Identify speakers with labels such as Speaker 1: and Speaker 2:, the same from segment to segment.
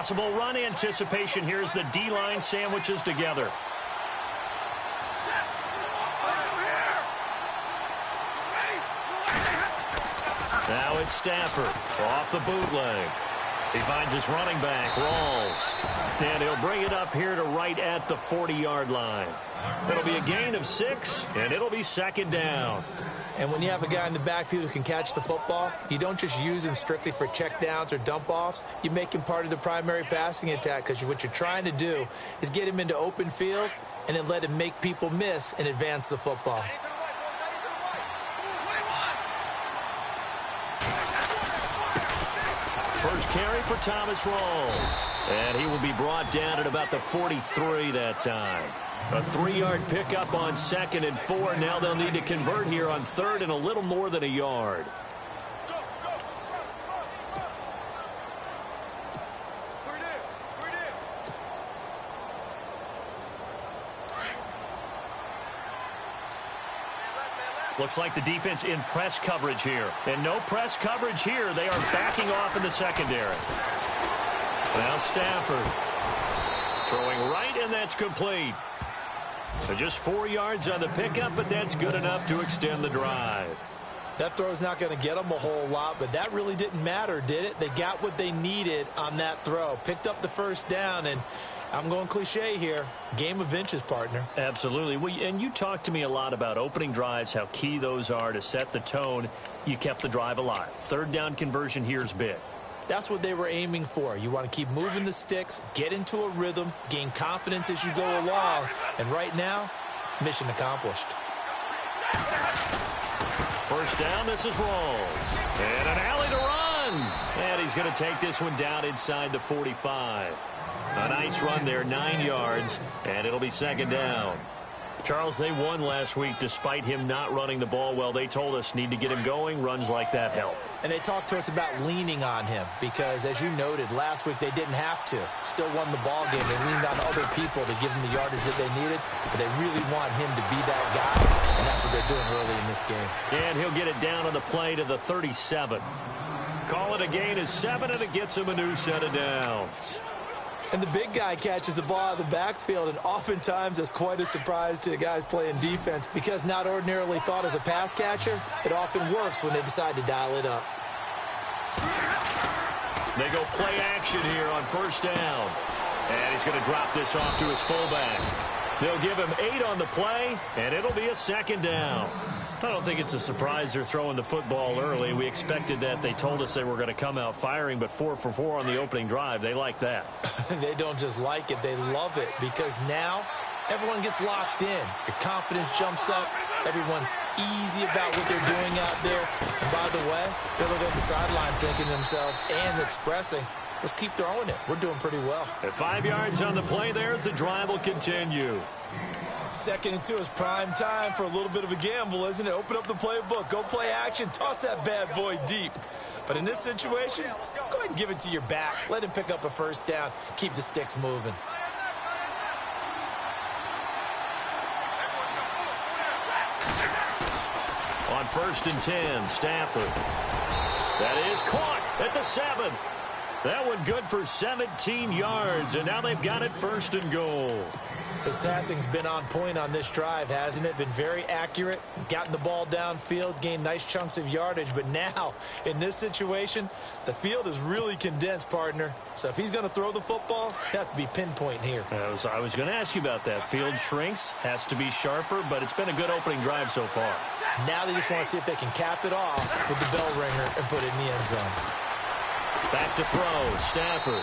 Speaker 1: Possible run anticipation here as the D-line sandwiches together. Now it's Stafford off the bootleg. He finds his running back, Rawls. And he'll bring it up here to right at the 40-yard line. It'll be a gain of 6, and it'll be second down.
Speaker 2: And when you have a guy in the backfield who can catch the football, you don't just use him strictly for checkdowns or dump-offs. You make him part of the primary passing attack, because what you're trying to do is get him into open field and then let him make people miss and advance the football.
Speaker 1: First carry for Thomas Rawls. And he will be brought down at about the 43 that time. A 3-yard pickup on 2nd and 4. Now they'll need to convert here on 3rd and a little more than a yard. Looks like the defense in press coverage here. And no press coverage here. They are backing off in the secondary. Now Stafford throwing right, and that's complete. So just 4 yards on the pickup, but that's good enough to extend the drive.
Speaker 2: That throw's not going to get them a whole lot, but that really didn't matter, did it? They got what they needed on that throw. Picked up the first down, and I'm going cliche here. Game of inches, partner.
Speaker 1: Absolutely. And you talked to me a lot about opening drives, how key those are to set the tone. You kept the drive alive. 3rd down conversion here is big.
Speaker 2: That's what they were aiming for. You want to keep moving the sticks, get into a rhythm, gain confidence as you go along. And right now, mission accomplished.
Speaker 1: First down, this is Rawls. And an alley to run. And he's going to take this one down inside the 45. A nice run there, 9 yards, and it'll be second down. Charles, they won last week despite him not running the ball well. They told us need to get him going. Runs like that help.
Speaker 2: And they talked to us about leaning on him because, as you noted, last week they didn't have to. Still won the ball game. They leaned on other people to give them the yardage that they needed, but they really want him to be that guy, and that's what they're doing early in this game.
Speaker 1: And he'll get it down on the play to the 37. Call it a gain of 7, and it gets him a new set of downs.
Speaker 2: And the big guy catches the ball out of the backfield, and oftentimes that's quite a surprise to the guys playing defense because not ordinarily thought as a pass catcher, it often works when they decide to dial it up.
Speaker 1: They go play action here on first down. And he's going to drop this off to his fullback. They'll give him 8 on the play, and it'll be a second down. I don't think it's a surprise they're throwing the football early. We expected that. They told us they were going to come out firing, but 4 for 4 on the opening drive. They like that.
Speaker 2: They don't just like it. They love it because now everyone gets locked in. Your confidence jumps up. Everyone's easy about what they're doing out there. And by the way, they're looking at the sideline thinking to themselves and expressing, let's keep throwing it. We're doing pretty well.
Speaker 1: At 5 yards on the play there, the drive will continue.
Speaker 2: 2nd and 2 is prime time for a little bit of a gamble, isn't it? Open up the playbook, go play action, toss that bad boy deep. But in this situation, go ahead and give it to your back. Let him pick up a first down. Keep the sticks moving.
Speaker 1: On 1st and 10, Stafford. That is caught at the 7. That one good for 17 yards, and now they've got it 1st and goal.
Speaker 2: His passing's been on point on this drive, hasn't it? Been very accurate, gotten the ball downfield, gained nice chunks of yardage. But now, in this situation, the field is really condensed, partner. So if he's going to throw the football, he has to be pinpoint here.
Speaker 1: I was going to ask you about that. Field shrinks, has to be sharper, but it's been a good opening drive so far.
Speaker 2: Now they just want to see if they can cap it off with the bell ringer and put it in the end zone.
Speaker 1: Back to throw, Stafford.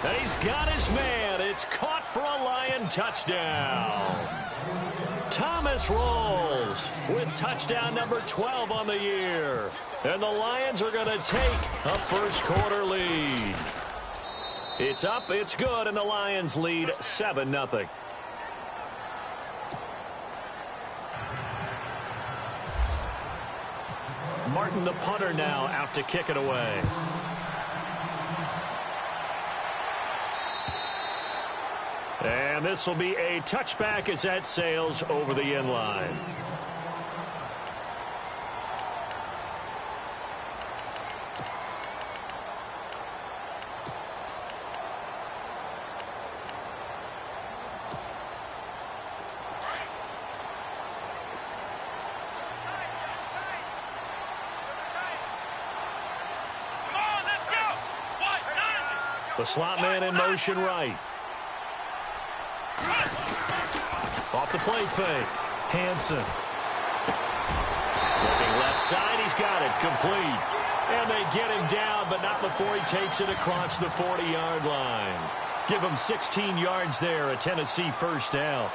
Speaker 1: And he's got his man. It's caught for a Lion touchdown. Thomas Rawls with touchdown number 12 on the year. And the Lions are going to take a first-quarter lead. It's up, it's good, and the Lions lead 7-0. Martin, the punter, now out to kick it away. And this will be a touchback as that sails over the end line. The slot man in motion right. Off the play fake. Hansen. Looking left side. He's got it. Complete. And they get him down, but not before he takes it across the 40-yard line. Give him 16 yards there, a Tennessee first down.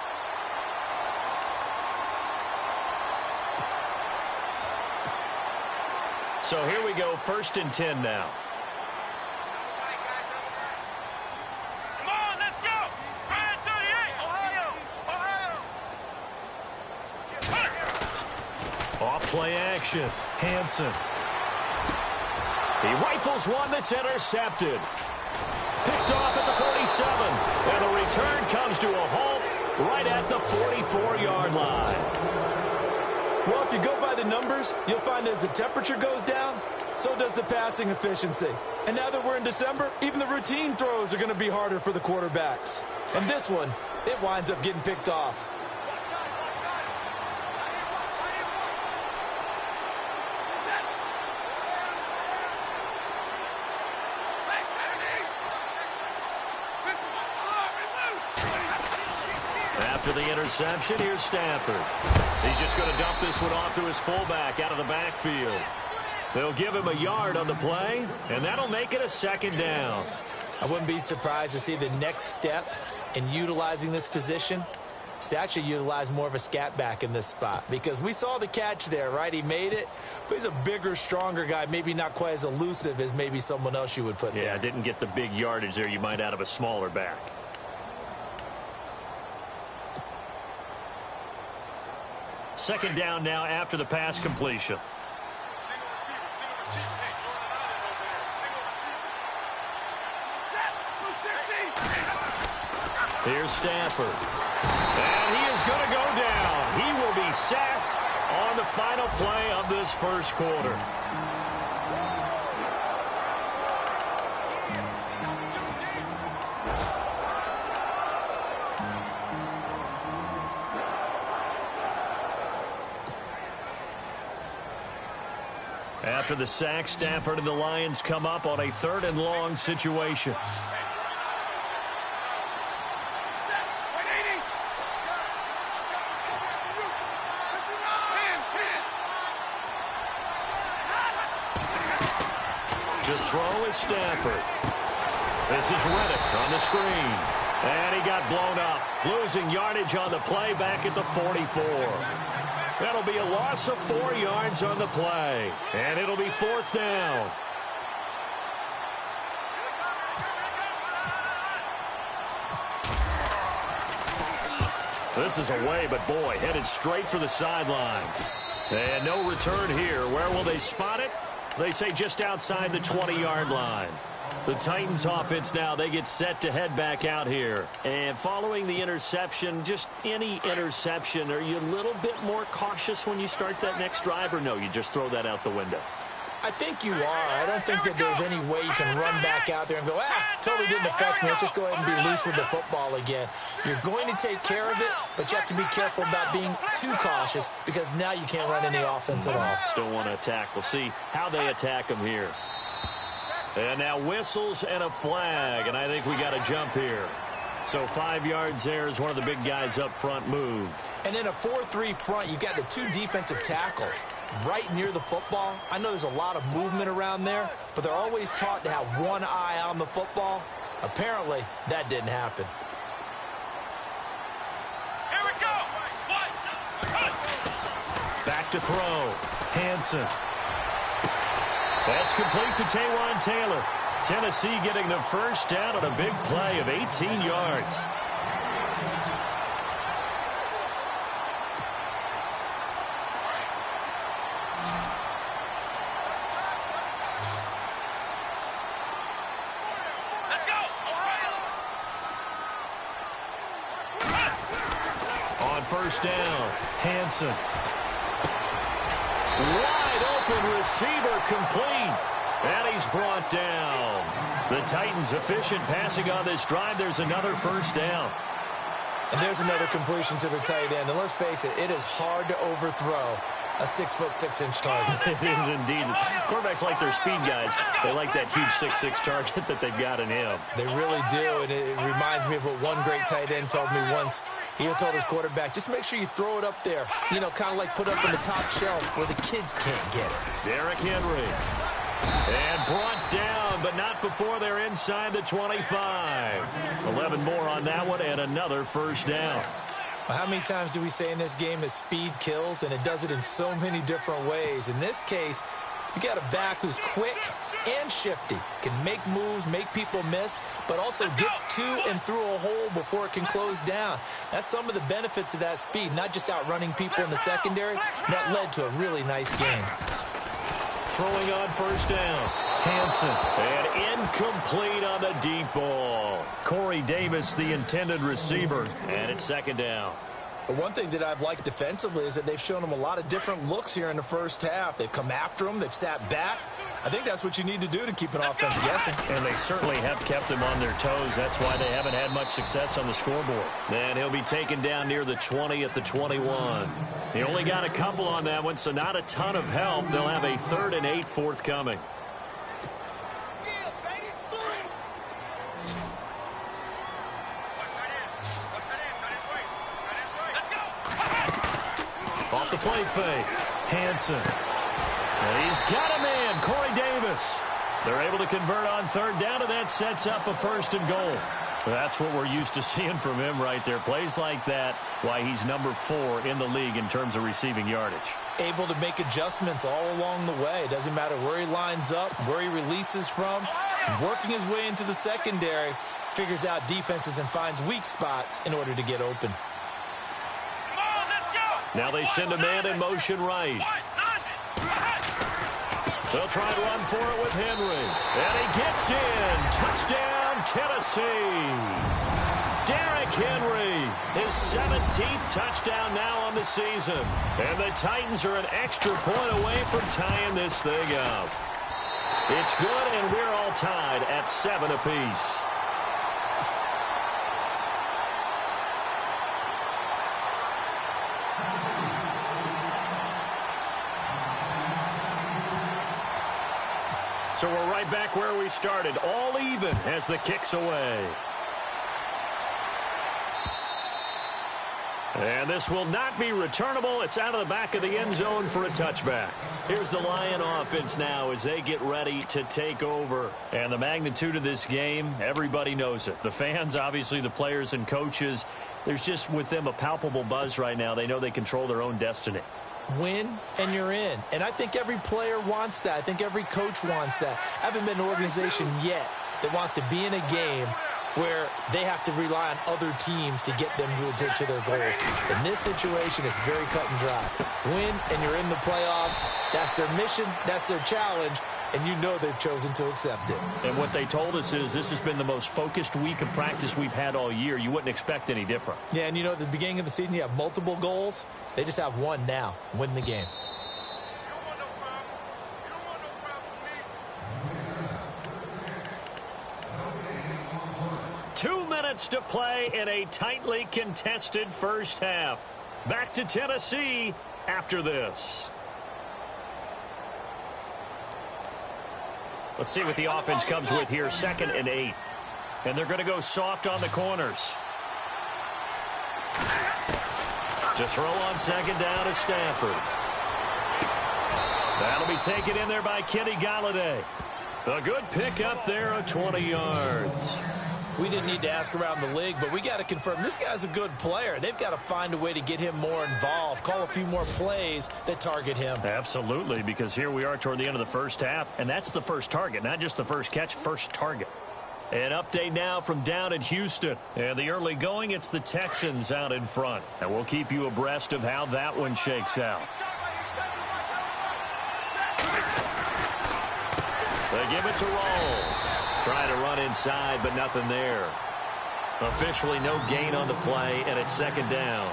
Speaker 1: So here we go, 1st and 10 now.
Speaker 3: Come on, let's go! 38, Ohio!
Speaker 1: Off play action. Hansen. He rifles one that's intercepted. Picked off at the 47. And the return comes to a halt right at the 44-yard line.
Speaker 2: Well, if you go by the numbers, you'll find as the temperature goes down, so does the passing efficiency. And now that we're in December, even the routine throws are going to be harder for the quarterbacks. And this one, it winds up getting picked off.
Speaker 1: After the interception, here's Stafford. He's just going to dump this one off to his fullback out of the backfield. They'll give him a yard on the play, and that'll make it a 2nd down.
Speaker 2: I wouldn't be surprised to see the next step in utilizing this position is to actually utilize more of a scat back in this spot, because we saw the catch there, right? He made it, but he's a bigger, stronger guy, maybe not quite as elusive as maybe someone else you would put there.
Speaker 1: Yeah, didn't get the big yardage there you might out of a smaller back. 2nd down now after the pass completion. Here's Stafford. And he is going to go down. He will be sacked on the final play of this first quarter. After the sack, Stafford and the Lions come up on a 3rd and long situation. To throw is Stafford. This is Reddick on the screen. And he got blown up. Losing yardage on the play back at the 44. That'll be a loss of 4 yards on the play. And it'll be 4th down. This is away, but boy, headed straight for the sidelines. And no return here. Where will they spot it? They say just outside the 20-yard line. The Titans offense now, they get set to head back out here. And following the interception, just any interception, are you a little bit more cautious when you start that next drive, or no, you just throw that out the window?
Speaker 2: I think you are. I don't think that there's any way you can run back out there and go, totally didn't affect me. Let's just go ahead and be loose with the football again. You're going to take care of it, but you have to be careful about being too cautious, because now you can't run any offense at all.
Speaker 1: Still want to attack. We'll see how they attack them here. And now whistles and a flag, and I think we got a jump here. So 5 yards there as one of the big guys up front moved.
Speaker 2: And in a 4-3 front, you've got the 2 defensive tackles right near the football. I know there's a lot of movement around there, but they're always taught to have one eye on the football. Apparently, that didn't happen.
Speaker 3: Here we go!
Speaker 1: Back to throw. Hansen. That's complete to Taywan Taylor. Tennessee getting the first down on a big play of 18 yards.
Speaker 3: Let's go!
Speaker 1: On first down, Hansen. Wide open receiver, complete. And he's brought down. The Titans efficient passing on this drive. There's another first down.
Speaker 2: And there's another completion to the tight end. And let's face it, it is hard to overthrow a 6'6" target.
Speaker 1: It is indeed. Quarterbacks like their speed guys. They like that huge 6'6" target that they've got in him.
Speaker 2: They really do, and it reminds me of what one great tight end told me once. He told his quarterback, just make sure you throw it up there. You know, kind of like put it up on the top shelf where the kids can't get it.
Speaker 1: Derrick Henry. And brought down, but not before they're inside the 25. 11 more on that one, and another first down.
Speaker 2: Well, how many times do we say in this game that speed kills, and it does it in so many different ways? In this case, you got a back who's quick and shifty, can make moves, make people miss, but also gets to and through a hole before it can close down. That's some of the benefits of that speed, not just outrunning people in the secondary. That led to a really nice game.
Speaker 1: Throwing on first down. Hansen. And incomplete on the deep ball. Corey Davis, the intended receiver. And it's second down.
Speaker 2: But one thing that I've liked defensively is that they've shown them a lot of different looks here in the first half. They've come after them. They've sat back. I think that's what you need to do to keep an offense guessing.
Speaker 1: And they certainly have kept them on their toes. That's why they haven't had much success on the scoreboard. And he'll be taken down near the 20 at the 21. He only got a couple on that one, so not a ton of help. They'll have a 3rd and 8 forthcoming. Off the play fake. Hansen. And he's got a man, Corey Davis. They're able to convert on 3rd down, and that sets up a 1st and goal. That's what we're used to seeing from him right there. Plays like that, why he's number 4 in the league in terms of receiving yardage.
Speaker 2: Able to make adjustments all along the way. Doesn't matter where he lines up, where he releases from. Working his way into the secondary, figures out defenses and finds weak spots in order to get open.
Speaker 1: Now they send a man in motion right. They'll try and run for it with Henry. And he gets in. Touchdown, Tennessee. Derrick Henry, his 17th touchdown now on the season. And the Titans are an extra point away from tying this thing up. It's good, and we're all tied at 7 apiece. So we're right back where we started, all even as the kick's away. And this will not be returnable. It's out of the back of the end zone for a touchback. Here's the Lion offense now as they get ready to take over. And the magnitude of this game, everybody knows it. The fans, obviously the players and coaches, there's just with them a palpable buzz right now. They know they control their own destiny.
Speaker 2: Win, and you're in. And I think every player wants that. I think every coach wants that. I haven't been an organization yet that wants to be in a game where they have to rely on other teams to get them to their goals. In this situation, it's very cut and dry. Win, and you're in the playoffs. That's their mission. That's their challenge. And you know they've chosen to accept it.
Speaker 1: And what they told us is this has been the most focused week of practice we've had all year. You wouldn't expect any different.
Speaker 2: Yeah, and you know, at the beginning of the season, you have multiple goals. They just have one now. Win the game.
Speaker 1: 2 minutes to play in a tightly contested first half. Back to Tennessee after this. Let's see what the offense comes with here. 2nd and 8. And they're going to go soft on the corners. To throw on 2nd down is Stafford. That'll be taken in there by Kenny Galladay. A good pick up there of 20 yards.
Speaker 2: We didn't need to ask around the league, but we got to confirm this guy's a good player. They've got to find a way to get him more involved, call a few more plays that target him.
Speaker 1: Absolutely, because here we are toward the end of the first half, and that's the first target, not just the first catch, first target. An update now from down in Houston. And the early going, it's the Texans out in front. And we'll keep you abreast of how that one shakes out. They give it to Rawls. Trying to run inside, but nothing there. Officially no gain on the play, and it's 2nd down.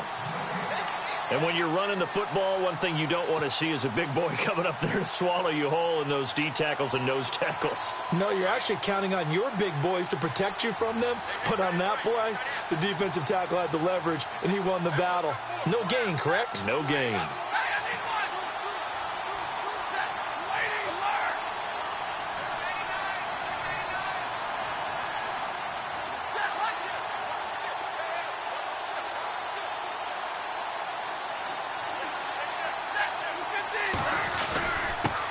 Speaker 1: And when you're running the football, one thing you don't want to see is a big boy coming up there to swallow you whole in those D tackles and nose tackles.
Speaker 2: No, you're actually counting on your big boys to protect you from them. But on that play, the defensive tackle had the leverage, and he won the battle. No gain, correct?
Speaker 1: No gain.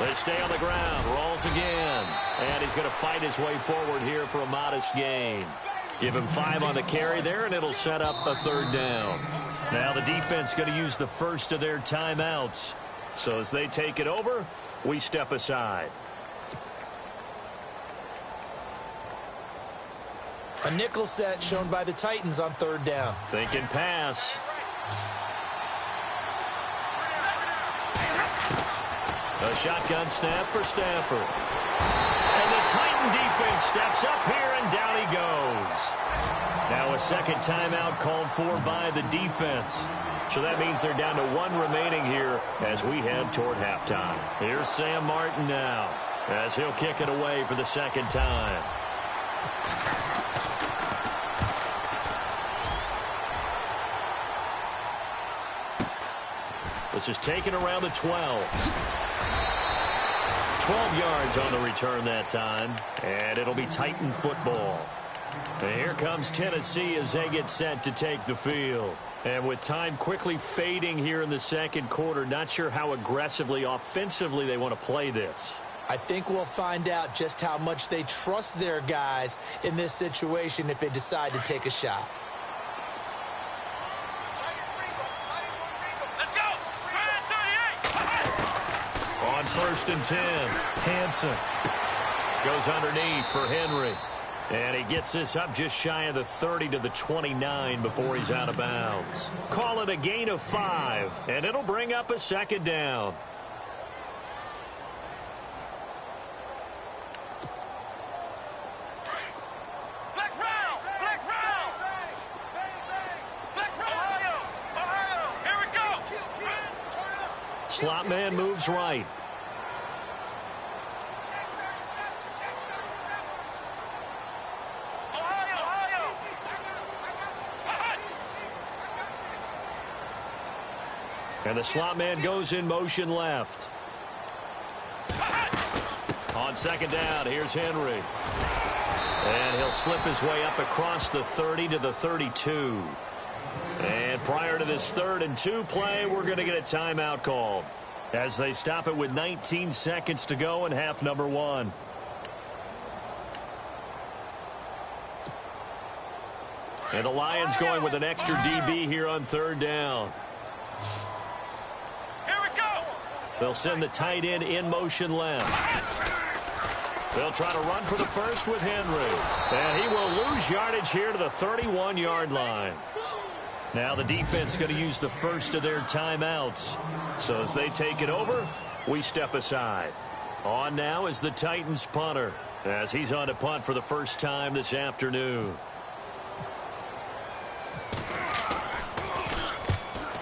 Speaker 1: They stay on the ground. Rolls again. And he's going to fight his way forward here for a modest gain. Give him 5 on the carry there, and it'll set up a 3rd down. Now the defense going to use the first of their timeouts. So as they take it over, we step aside.
Speaker 2: A nickel set shown by the Titans on 3rd down.
Speaker 1: Thinking pass. A shotgun snap for Stafford. And the Titan defense steps up here, and down he goes. Now a second timeout called for by the defense. So that means they're down to 1 remaining here as we head toward halftime. Here's Sam Martin now as he'll kick it away for the second time. This is taken around the 12. 12 yards on the return that time, and it'll be Titan football. And here comes Tennessee as they get set to take the field. And with time quickly fading here in the second quarter, not sure how aggressively, offensively they want to play this.
Speaker 2: I think we'll find out just how much they trust their guys in this situation if they decide to take a shot.
Speaker 1: On 1st and 10, Hanson goes underneath for Henry. And he gets this up just shy of the 30 to the 29 before he's out of bounds. Call it a gain of 5, and it'll bring up a 2nd down. Slot man moves right. And the slot man goes in motion left. On 2nd down, here's Henry. And he'll slip his way up across the 30 to the 32. And prior to this 3rd and 2 play, we're going to get a timeout called as they stop it with 19 seconds to go in half number 1. And the Lions going with an extra DB here on 3rd down. They'll send the tight end in motion left. They'll try to run for the first with Henry. And he will lose yardage here to the 31-yard line. Now the defense going to use the first of their timeouts. So as they take it over, we step aside. On now is the Titans punter as he's on to punt for the first time this afternoon.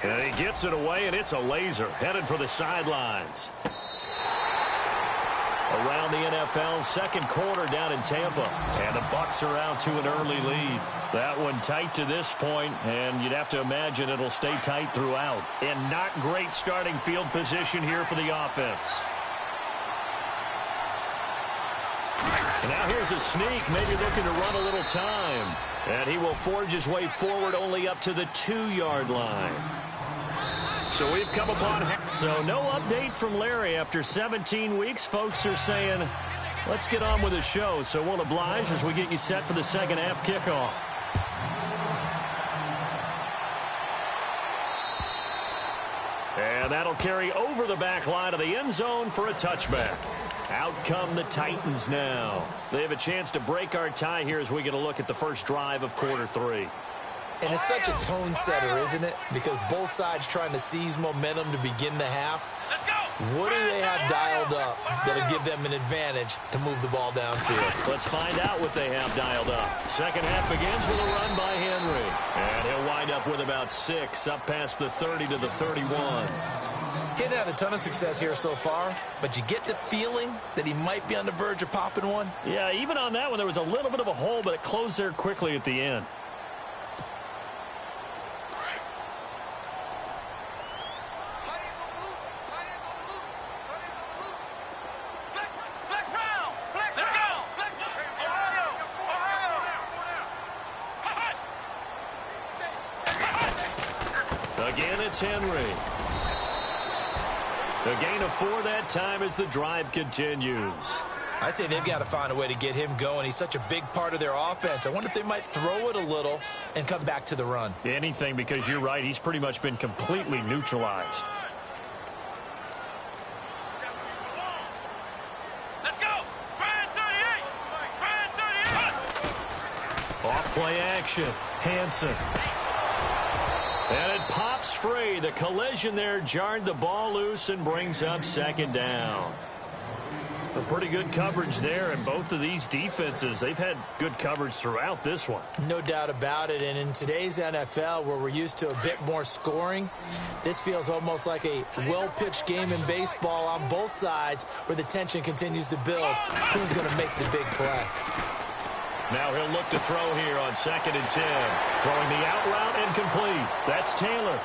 Speaker 1: And he gets it away, and it's a laser headed for the sidelines. Around the NFL, second quarter down in Tampa. And the Bucs are out to an early lead. That one tight to this point, and you'd have to imagine it'll stay tight throughout. And not great starting field position here for the offense. And now here's a sneak, maybe looking to run a little time. And he will forge his way forward only up to the 2-yard line. So we've come upon... So no update from Larry after 17 weeks. Folks are saying, let's get on with the show. So we'll oblige as we get you set for the second half kickoff. And that'll carry over the back line of the end zone for a touchback. Out come the Titans now. They have a chance to break our tie here as we get a look at the first drive of quarter 3.
Speaker 2: And it's such a tone setter, isn't it? Because both sides trying to seize momentum to begin the half. What do they have dialed up that'll give them an advantage to move the ball downfield?
Speaker 1: Let's find out what they have dialed up. Second half begins with a run by Henry. And he'll wind up with about 6 up past the 30 to the 31.
Speaker 2: He hadn't had a ton of success here so far, but you get the feeling that he might be on the verge of popping one.
Speaker 1: Yeah, even on that one, there was a little bit of a hole, but it closed there quickly at the end. Again, it's Henry. A gain of 4 that time as the drive continues.
Speaker 2: I'd say they've got to find a way to get him going. He's such a big part of their offense. I wonder if they might throw it a little and come back to the run.
Speaker 1: Anything, because you're right. He's pretty much been completely neutralized.
Speaker 3: Let's go. Brand 38. Brand 38.
Speaker 1: Off-play action. Hansen. And it pops free. The collision there jarred the ball loose and brings up second down. A pretty good coverage there, and both of these defenses, they've had good coverage throughout this one.
Speaker 2: No doubt about it, and in today's NFL, where we're used to a bit more scoring, this feels almost like a well-pitched game in baseball on both sides where the tension continues to build. Who's going to make the big play?
Speaker 1: Now he'll look to throw here on 2nd and 10. Throwing the out route incomplete. That's Taylor.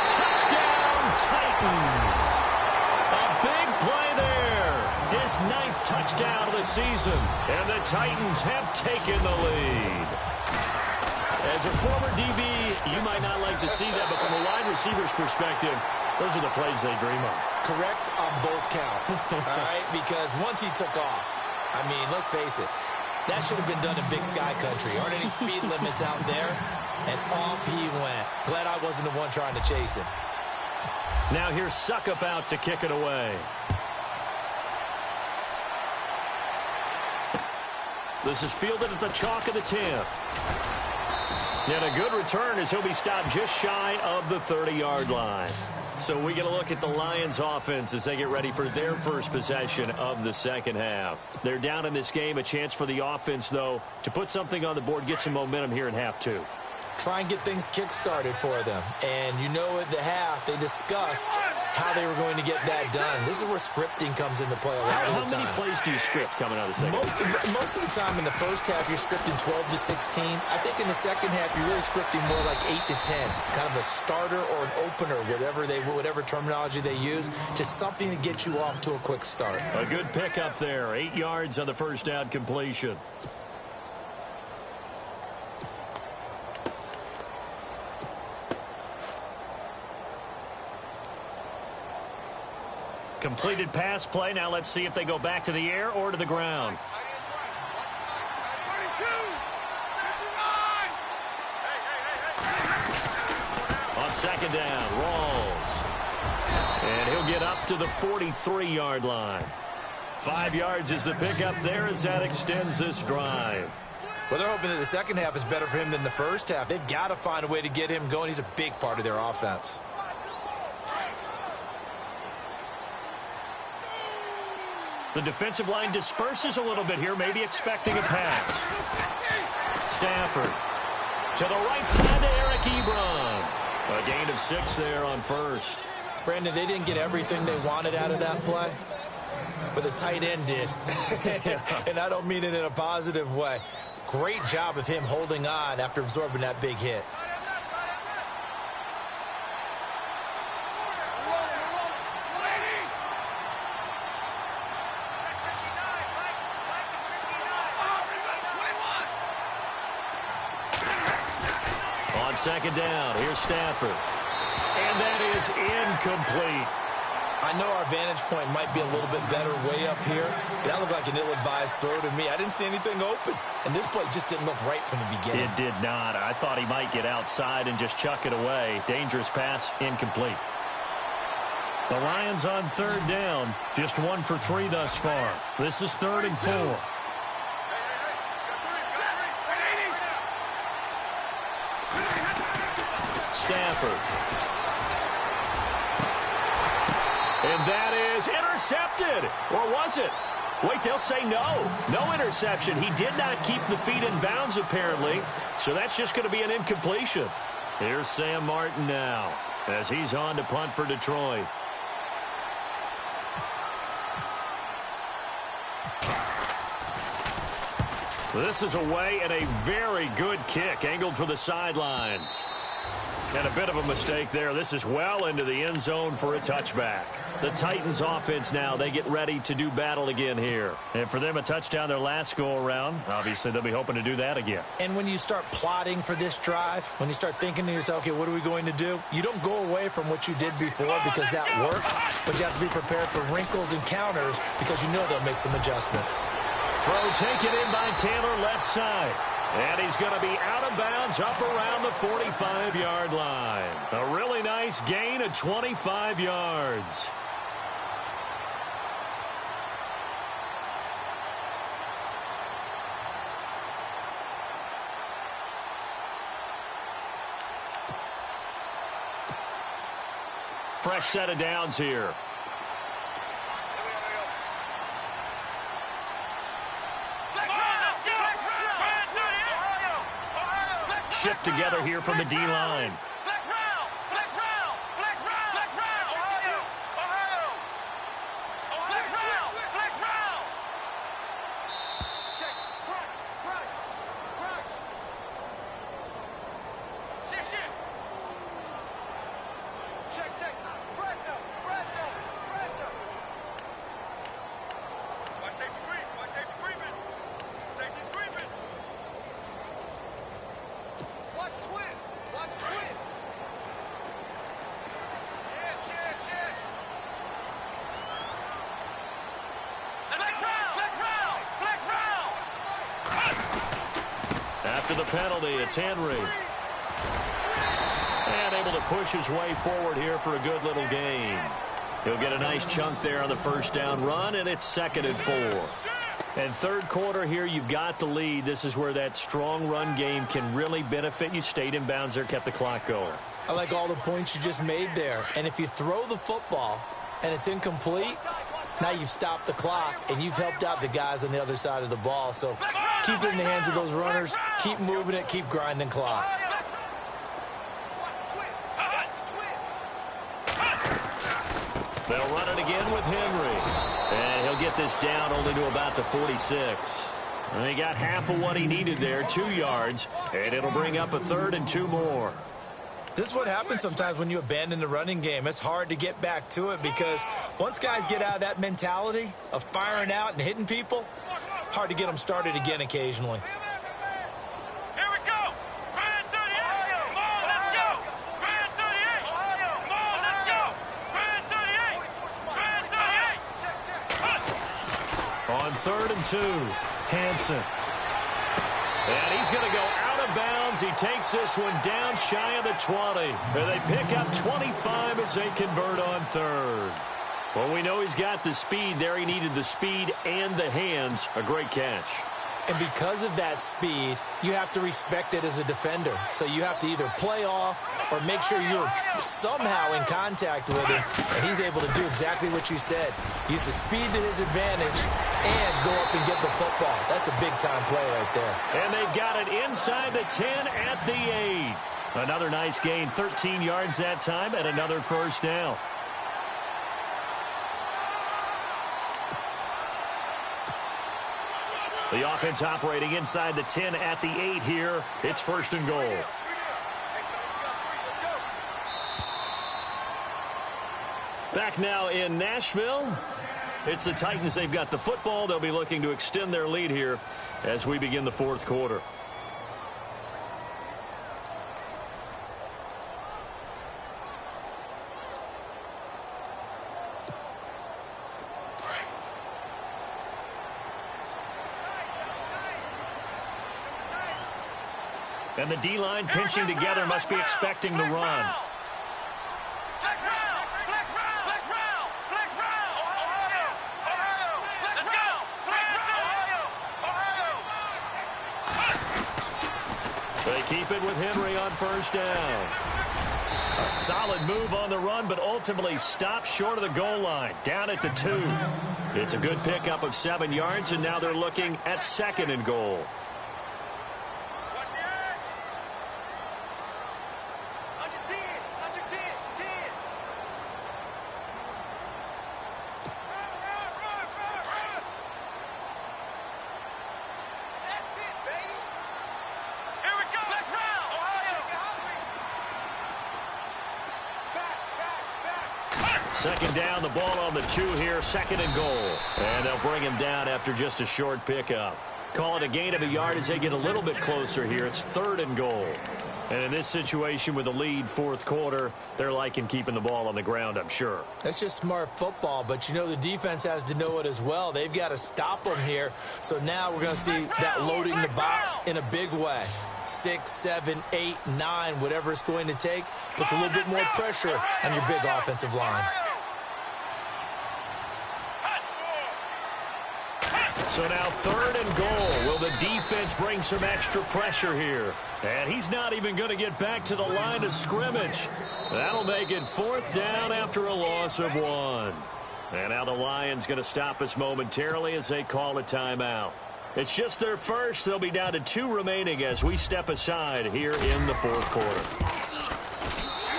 Speaker 1: Touchdown, Titans. A big play there. His 9th touchdown of the season. And the Titans have taken the lead. As a former DB, you might not like to see that, but from a wide receiver's perspective, those are the plays they dream of.
Speaker 2: Correct on both counts, all right? Because once he took off, I mean, let's face it, that should have been done in Big Sky Country. Aren't any speed limits out there? And off he went. Glad I wasn't the one trying to chase him.
Speaker 1: Now here's Suckup out to kick it away. This is fielded at the chalk of the 10. And a good return as he'll be stopped just shy of the 30-yard line. So we get a look at the Lions offense as they get ready for their first possession of the second half. They're down in this game. A chance for the offense, though, to put something on the board, get some momentum here in half 2.
Speaker 2: Try and get things kick-started for them. And you know at the half, they discussed how they were going to get that done. This is where scripting comes into play a lot of the time.
Speaker 1: How many plays do you script coming out of the second half?
Speaker 2: Most of the time in the first half, you're scripting 12 to 16. I think in the second half, you're really scripting more like 8 to 10. Kind of a starter or an opener, whatever terminology they use. Just something to get you off to a quick start.
Speaker 1: A good pickup there. 8 yards on the first down completion. Completed pass play. Now let's see if they go back to the air or to the ground.
Speaker 3: 32. 59.
Speaker 1: On second down, Rawls. And he'll get up to the 43-yard line. 5 yards is the pickup there as that extends this drive.
Speaker 2: Well, they're hoping that the second half is better for him than the first half. They've got to find a way to get him going. He's a big part of their offense.
Speaker 1: The defensive line disperses a little bit here, maybe expecting a pass. Stafford to the right side to Eric Ebron. A gain of 6 there on first.
Speaker 2: Brandon, they didn't get everything they wanted out of that play, but the tight end did. And I don't mean it in a positive way. Great job of him holding on after absorbing that big hit.
Speaker 1: Second down. Here's Stafford. And that is incomplete.
Speaker 2: I know our vantage point might be a little bit better way up here, but that looked like an ill-advised throw to me. I didn't see anything open, and this play just didn't look right from the beginning.
Speaker 1: It did not. I thought he might get outside and just chuck it away. Dangerous pass, incomplete. The Lions on third down, just 1 for 3 thus far. This is 3rd and 4. Stafford. And that is intercepted. Or was it? Wait, they'll say no. No interception. He did not keep the feet in bounds, apparently. So that's just going to be an incompletion. Here's Sam Martin now as he's on to punt for Detroit. This is away and a very good kick angled for the sidelines. And a bit of a mistake there. This is well into the end zone for a touchback. The Titans offense now, they get ready to do battle again here. And for them, a touchdown their last go-around. Obviously, they'll be hoping to do that again.
Speaker 2: And when you start plotting for this drive, when you start thinking to yourself, okay, what are we going to do? You don't go away from what you did before because that worked, but you have to be prepared for wrinkles and counters because you know they'll make some adjustments.
Speaker 1: Throw taken in by Taylor, left side. And he's going to be out of bounds up around the 45-yard line. A really nice gain of 25 yards. Fresh set of downs here. Shift together here from the D-line. After the penalty, it's Henry. And able to push his way forward here for a good little gain. He'll get a nice chunk there on the first down run, and it's 2nd and 4. And third quarter here, you've got the lead. This is where that strong run game can really benefit you. Stayed in bounds there, kept the clock going.
Speaker 2: I like all the points you just made there. And if you throw the football and it's incomplete, now you've stopped the clock and you've helped out the guys on the other side of the ball. So keep it in the hands of those runners. Keep moving it. Keep grinding clock.
Speaker 1: They'll run it again with Henry. And he'll get this down only to about the 46. And he got half of what he needed there, 2 yards. And it'll bring up a 3rd and 2 more.
Speaker 2: This is what happens sometimes when you abandon the running game. It's hard to get back to it because once guys get out of that mentality of firing out and hitting people, hard to get them started again occasionally.
Speaker 3: Here we go. Grand 38. Come on, let's go. Grand 38. Come on, let's go. Grand 38. Grand 38.
Speaker 1: On 3rd and 2, Hansen. And he's going to go out of bounds. He takes this one down shy of the 20. And they pick up 25 as they convert on 3rd. Well, we know he's got the speed there. He needed the speed and the hands. A great catch.
Speaker 2: And because of that speed, you have to respect it as a defender. So you have to either play off or make sure you're somehow in contact with him. And he's able to do exactly what you said. Use the speed to his advantage and go up and get the football. That's a big-time play right there.
Speaker 1: And they've got it inside the 10 at the 8. Another nice gain, 13 yards that time, and another first down. The offense operating inside the 10 at the 8 here. It's 1st and goal. Back now in Nashville. It's the Titans. They've got the football. They'll be looking to extend their lead here as we begin the 4th quarter. And the D-line pinching together must be expecting the run. They keep it with Henry on first down. A solid move on the run, but ultimately stopped short of the goal line, down at the 2. It's a good pickup of 7 yards, and now they're looking at 2nd and goal. Second down, the ball on the 2 here, second and goal. And they'll bring him down after just a short pickup. Call it a gain of a yard as they get a little bit closer here. It's third and goal. And in this situation with the lead fourth quarter, they're liking keeping the ball on the ground, I'm sure.
Speaker 2: That's just smart football, but you know the defense has to know it as well. They've got to stop them here. So now we're going to see that loading the box in a big way. 6, 7, 8, 9, whatever it's going to take, puts a little bit more pressure on your big offensive line.
Speaker 1: So now third and goal. Will the defense bring some extra pressure here? And he's not even going to get back to the line of scrimmage. That'll make it fourth down after a loss of 1. And now the Lions going to stop us momentarily as they call a timeout. It's just their first. They'll be down to 2 remaining as we step aside here in the fourth quarter.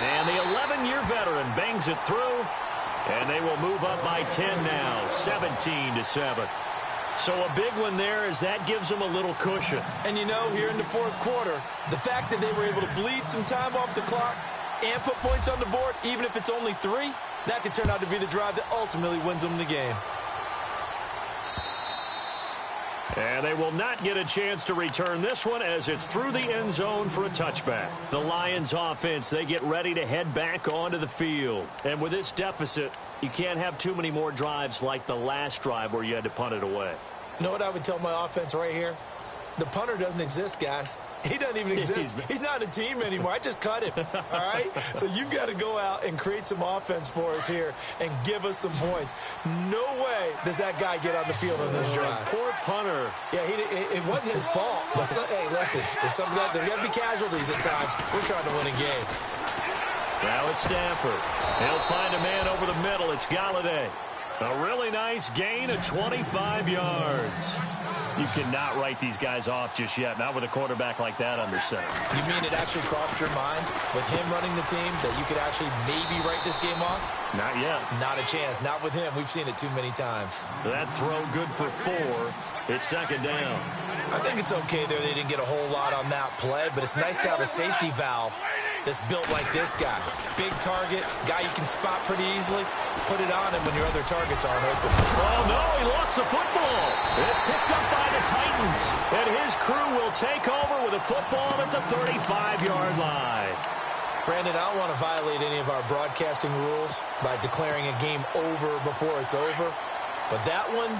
Speaker 1: And the 11-year veteran bangs it through. And they will move up by 10 now, 17-7. So a big one there as that gives them a little cushion.
Speaker 2: And you know, here in the fourth quarter, the fact that they were able to bleed some time off the clock and put points on the board, even if it's only 3, that could turn out to be the drive that ultimately wins them the game.
Speaker 1: And they will not get a chance to return this one as it's through the end zone for a touchback. The Lions offense, they get ready to head back onto the field. And with this deficit, you can't have too many more drives like the last drive where you had to punt it away.
Speaker 2: You know what I would tell my offense right here? The punter doesn't exist, guys. He doesn't even exist. He's not a team anymore. I just cut him, all right? So you've got to go out and create some offense for us here and give us some points. No way does that guy get on the field on this drive.
Speaker 1: Poor punter.
Speaker 2: Yeah, it wasn't his fault. But hey, listen, there's got to be casualties at times. We're trying to win a game.
Speaker 1: Now it's Stafford. He'll find a man over the middle. It's Galladay. A really nice gain of 25 yards. You cannot write these guys off just yet, not with a quarterback like that under center.
Speaker 2: You mean it actually crossed your mind with him running the team that you could actually maybe write this game off?
Speaker 1: Not yet.
Speaker 2: Not a chance. Not with him. We've seen it too many times.
Speaker 1: That throw good for 4. It's second down.
Speaker 2: I think it's okay there. They didn't get a whole lot on that play, but it's nice to have a safety valve that's built like this guy. Big target, guy you can spot pretty easily. Put it on him when your other targets aren't open.
Speaker 1: Oh, no, he lost the football. It's picked up by the Titans, and his crew will take over with a football at the 35-yard line.
Speaker 2: Brandon, I don't want to violate any of our broadcasting rules by declaring a game over before it's over, but that one,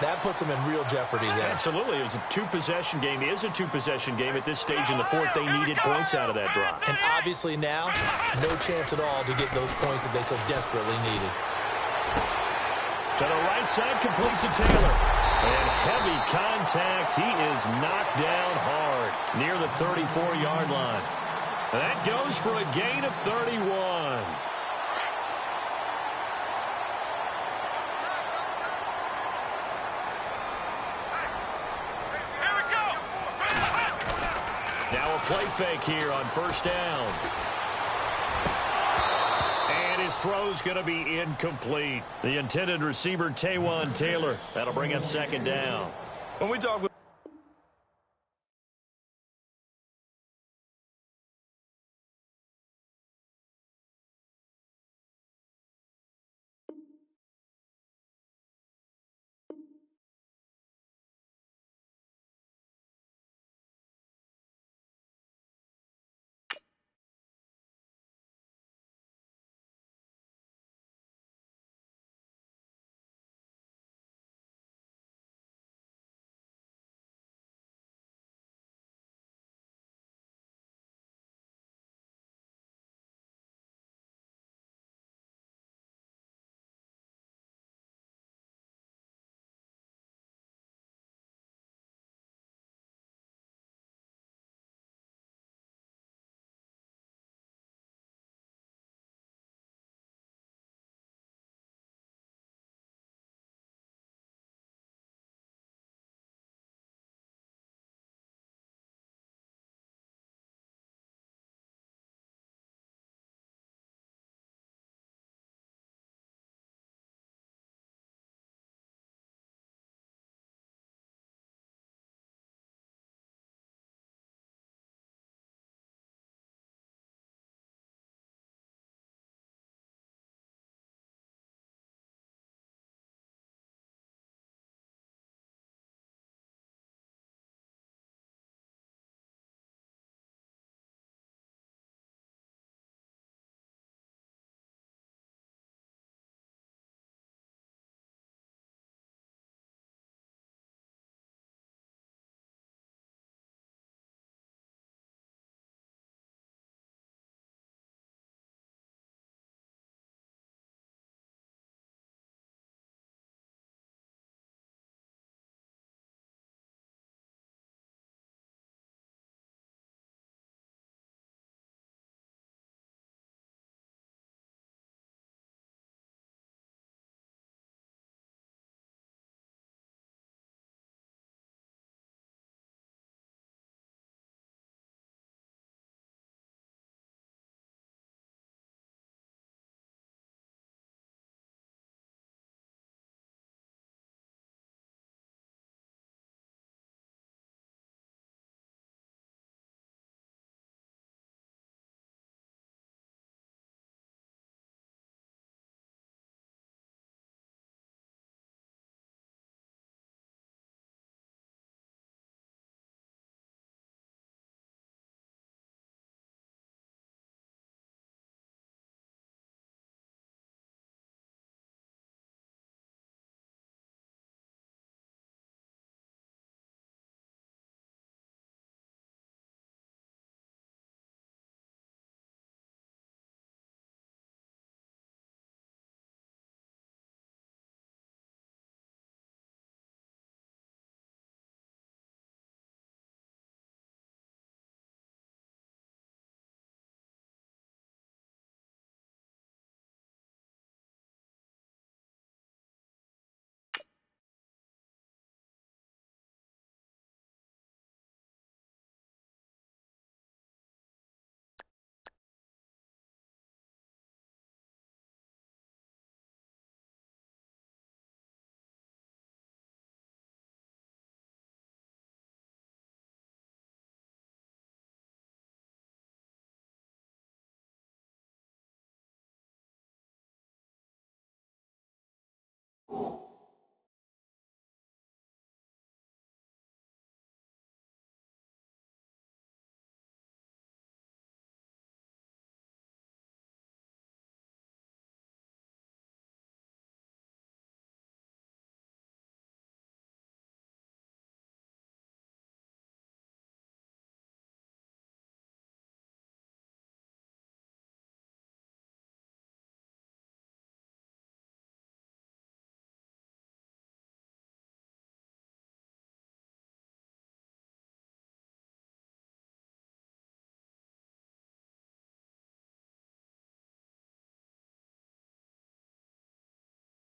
Speaker 2: that puts them in real jeopardy there.
Speaker 1: Absolutely. It was a 2-possession game. It is a 2-possession game at this stage in the fourth. They needed points out of that drive.
Speaker 2: And obviously now, no chance at all to get those points that they so desperately needed.
Speaker 1: To the right side, complete to Taylor. And heavy contact. He is knocked down hard near the 34-yard line. That goes for a gain of 31. Now a play fake here on first down. And his throw's going to be incomplete. The intended receiver, Taywan Taylor. That'll bring up second down.
Speaker 2: When we talk with